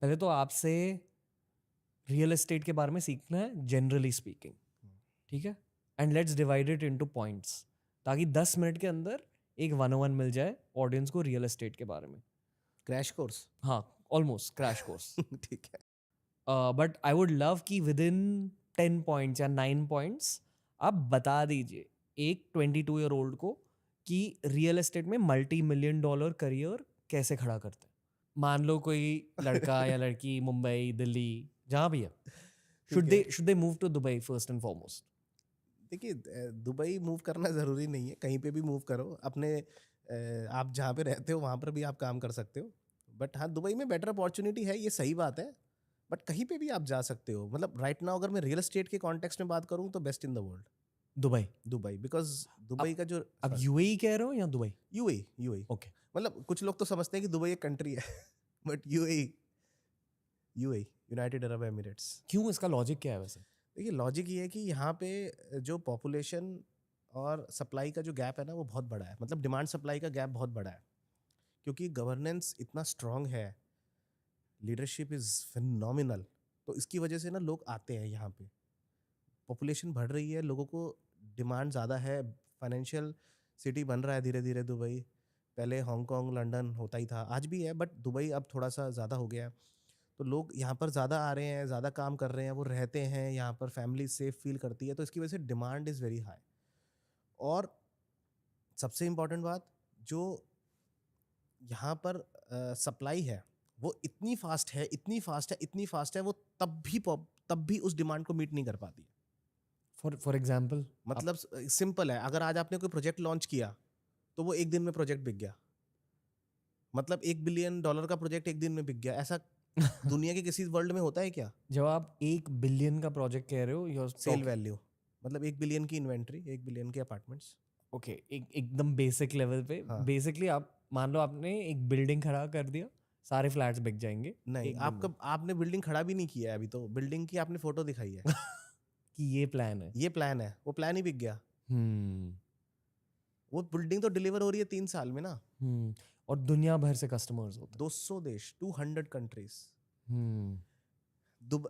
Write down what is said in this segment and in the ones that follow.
पहले तो आपसे रियल एस्टेट के बारे में सीखना है, जनरली स्पीकिंग, ठीक है? And let's divide it into points, ताकि 10 मिनट के अंदर एक 101 मिल जाए ऑडियंस को रियल एस्टेट के बारे में। Crash course. हाँ, ऑलमोस्ट क्रैश कोर्स। ठीक है। बट आई वुड लव कि विद इन 10 पॉइंट्स या 9 पॉइंट्स आप बता दीजिए एक 22 ईयर ओल्ड को कि रियल एस्टेट में $multi-million करियर कैसे खड़ा करते हैं। मान लो कोई लड़का या लड़की मुंबई, दिल्ली, जहाँ भी है, should they move to Dubai first and foremost? देखिए, दुबई मूव करना ज़रूरी नहीं है, कहीं पे भी मूव करो। अपने आप जहाँ पे रहते हो वहाँ पर भी आप काम कर सकते हो। बट हाँ, दुबई में बेटर अपॉर्चुनिटी है, ये सही बात है। बट कहीं पे भी आप जा सकते हो। मतलब राइट नाउ अगर मैं रियल एस्टेट के कॉन्टेक्स्ट में बात करूँ तो best in the world Dubai. Dubai, because Dubai का जो अब यूएई कह रहे हो या दुबई? UAE okay. मतलब कुछ लोग तो समझते हैं कि दुबई एक कंट्री है but UAE United Arab Emirates. क्यों, इसका लॉजिक क्या है वैसे? देखिए, लॉजिक ये है कि यहाँ पे जो पॉपुलेशन और सप्लाई का जो गैप है ना, वो बहुत बड़ा है। मतलब डिमांड सप्लाई का गैप बहुत बड़ा है, क्योंकि गवर्नेंस इतना स्ट्रांग है, लीडरशिप इज़ फिनोमिनल। तो इसकी वजह से ना लोग आते हैं यहाँ पे। पॉपुलेशन बढ़ रही है, लोगों को डिमांड ज़्यादा है, फाइनेंशियल सिटी बन रहा है धीरे धीरे दुबई। पहले हांगकांग, लंदन होता ही था, आज भी है, बट दुबई अब थोड़ा सा ज़्यादा हो गया है। तो लोग यहाँ पर ज़्यादा आ रहे हैं, ज़्यादा काम कर रहे हैं, वो रहते हैं यहाँ पर, फैमिली सेफ फील करती है, तो इसकी वजह से डिमांड इज़ वेरी हाई। और सबसे इम्पॉर्टेंट बात, जो यहाँ पर सप्लाई है वो इतनी फास्ट है, इतनी फास्ट है, इतनी फास्ट है, वो तब भी उस डिमांड को मीट नहीं कर पाती। फॉर एग्जाम्पल, मतलब सिंपल है, अगर आज आपने कोई प्रोजेक्ट लॉन्च किया तो वो एक दिन में प्रोजेक्ट बिक गया। मतलब $1 बिलियन का प्रोजेक्ट एक दिन में बिक गया। ऐसा दुनिया के किसी वर्ल्ड में होता है क्या? जब आप 1 बिलियन का प्रोजेक्ट कह रहे हो, योर सेल वैल्यू मतलब 1 बिलियन की इन्वेंट्री, 1 बिलियन के अपार्टमेंट्स। ओके, एकदम बेसिक लेवल पे, हाँ। बेसिकली आप मान लो आपने एक बिल्डिंग खड़ा कर दिया, सारे फ्लैट्स बिक जाएंगे नहीं, एक दिन में। आपने बिल्डिंग खड़ा भी नहीं किया है अभी, तो बिल्डिंग की आपने फोटो दिखाई है कि ये प्लान है। ये प्लान है, वो प्लान ही बिक गया। हम्म। वो बिल्डिंग तो डिलीवर हो रही है 3 साल में ना। और दुनिया भर से कस्टमर्स होते 200 देश, 200 कंट्रीज। हैं।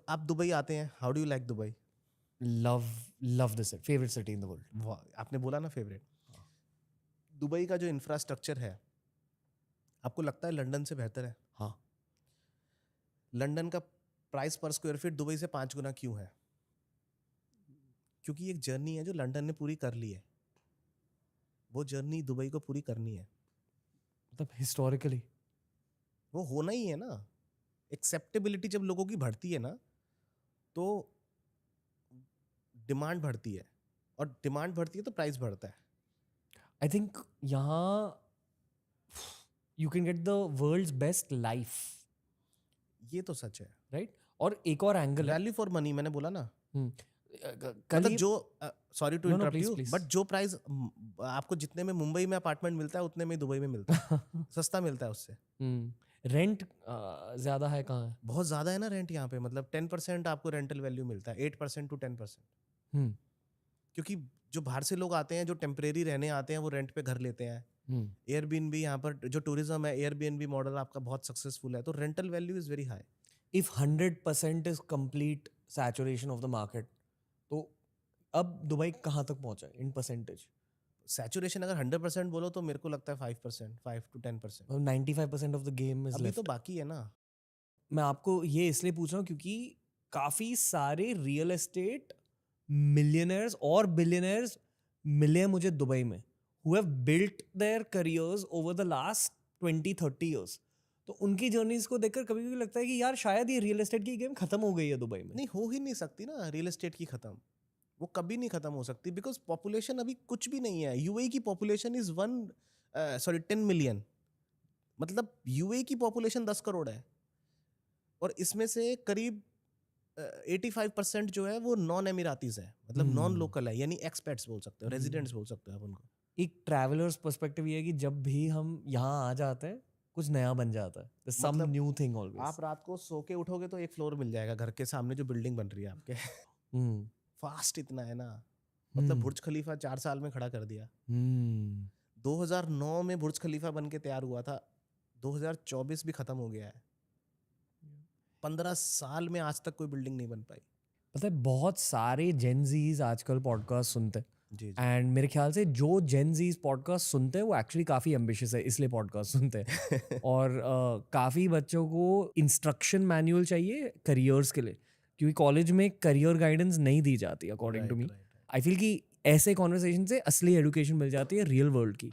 आप दुबई आते हैं, how do you like Dubai? Love this favourite city in the world. आपने बोला ना फेवरेट। दुबई का जो इंफ्रास्ट्रक्चर है, आपको लगता है लंदन से बेहतर है? हाँ। लंदन का प्राइस पर स्क्वायर फीट दुबई से 5 गुना क्यों है? क्योंकि एक जर्नी है जो लंदन ने पूरी कर ली है, वो जर्नी दुबई को पूरी करनी है। मतलब हिस्टोरिकली वो होना ही है ना। एक्सेप्टेबिलिटी जब लोगों की बढ़ती है ना, तो डिमांड बढ़ती है, और डिमांड बढ़ती है तो प्राइस बढ़ता है। आई थिंक यहाँ you can get the world's best life, ये तो सच है। राइट? और एक और एंगल है। वैल्यू फॉर मनी, मैंने बोला ना। कल मतलब ही जो sorry to No, no, interrupt please, you, please. But जो प्राइस आपको जितने में मुंबई में अपार्टमेंट मिलता है उतने में दुबई में मिलता है सस्ता मिलता है उससे। रेंट ज्यादा है कहाँ है? बहुत ज़्यादा है ना रेंट यहाँ पे। मतलब 10% आपको रेंटल वैल्यू मिलता है, 8% to 10%। हम्म। क्योंकि जो बाहर से लोग आते हैं, जो टेम्परेरी रहने आते हैं, वो रेंट पे घर लेते हैं। एयरबीएनबी, यहाँ पर जो टूरिज्म है, एयरबीएनबी मॉडल आपका बहुत सक्सेसफुल है, तो rental value is very high. If 100% is complete saturation of the market, तो अब दुबई कहाँ तक पहुंचा है इन परसेंटेज? सैचुरेशन अगर 100% बोलो तो मेरे को लगता है 5%, 5 to 10%। 95% of the game is अभी लेफ्ट। तो बाकी है ना। मैं आपको ये इसलिए पूछ रहा हूँ क्योंकि काफी सारे रियल एस्टेट मिलियनर्स और बिलियनर्स मिले हैं मुझे दुबई में, who have built their careers over the last 20-30 years. तो उनकी जर्नीज को देखकर कभी कभी लगता है कि यार शायद ये रियल एस्टेट की गेम खत्म हो गई है दुबई में। नहीं, हो ही नहीं सकती ना रियल एस्टेट की ख़त्म। वो कभी नहीं ख़त्म हो सकती, बिकॉज पॉपुलेशन अभी कुछ भी नहीं है। यूएई की पॉपुलेशन इज़ 10 मिलियन। मतलब यूएई की पॉपुलेशन 10 करोड़ है, और इसमें से करीब 85% जो है वो नॉन एमिरातीज है, मतलब नॉन लोकल है, यानी एक्सपेट्स बोल सकते हो, रेजिडेंट्स बोल सकते हो आप उनको। एक ट्रैवलर्स पर्सपेक्टिव ये है कि जब भी हम यहाँ आ जाते हैं कुछ नया बन जाता है, सम मतलब न्यू थिंग ऑलवेज। आप रात को सो के उठोगे तो एक फ्लोर मिल जाएगा घर के सामने जो बिल्डिंग बन रही है आपके फास्ट इतना है ना। मतलब बुर्ज खलीफा 4 साल में खड़ा कर दिया। 2009 में बुर्ज खलीफा बन के तैयार हुआ था, 2024 भी खत्म हो गया है। 15 साल में आज तक कोई बिल्डिंग नहीं बन पाई। पता है बहुत सारे जेन जीज आजकल पॉडकास्ट सुनते हैं जी जी। एंड मेरे ख्याल से जो जेन जीज पॉडकास्ट सुनते हैं वो एक्चुअली काफ़ी एम्बिशियस है इसलिए पॉडकास्ट सुनते हैं और काफ़ी बच्चों को इंस्ट्रक्शन मैनुअल चाहिए करियर्स के लिए क्योंकि कॉलेज में करियर गाइडेंस नहीं दी जाती according to me. I feel कि ऐसे कॉन्वर्सेशन से असली एजुकेशन मिल जाती है रियल वर्ल्ड की।